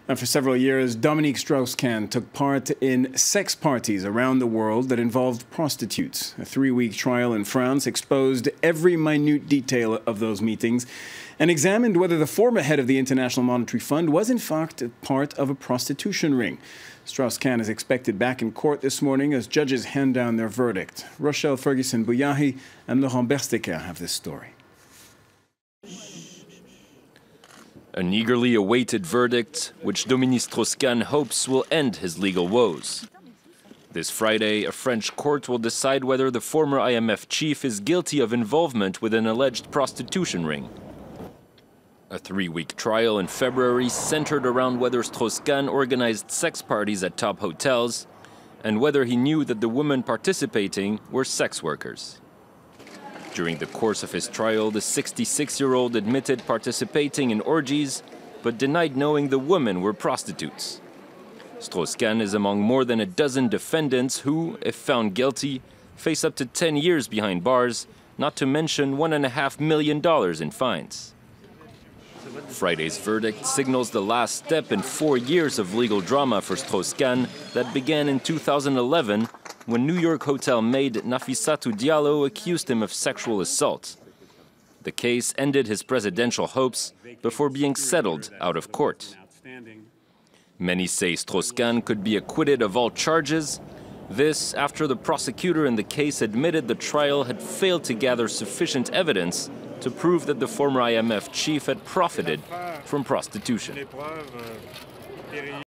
For several years, Dominique Strauss-Kahn took part in sex parties around the world that involved prostitutes. A 3-week trial in France exposed every minute detail of those meetings and examined whether the former head of the International Monetary Fund was in fact part of a prostitution ring. Strauss-Kahn is expected back in court this morning as judges hand down their verdict. Rochelle Ferguson-Bouyahi and Laurent Bersteker have this story. An eagerly awaited verdict, which Dominique Strauss-Kahn hopes will end his legal woes. This Friday, a French court will decide whether the former IMF chief is guilty of involvement with an alleged prostitution ring. A 3-week trial in February centered around whether Strauss-Kahn organized sex parties at top hotels and whether he knew that the women participating were sex workers. During the course of his trial, the 66-year-old admitted participating in orgies, but denied knowing the women were prostitutes. Strauss-Kahn is among more than a dozen defendants who, if found guilty, face up to 10 years behind bars, not to mention $1.5 million in fines. Friday's verdict signals the last step in 4 years of legal drama for Strauss-Kahn that began in 2011 when New York hotel maid Nafissatou Diallo accused him of sexual assault. The case ended his presidential hopes before being settled out of court. Many say Strauss-Kahn could be acquitted of all charges. This after the prosecutor in the case admitted the trial had failed to gather sufficient evidence to prove that the former IMF chief had profited from prostitution.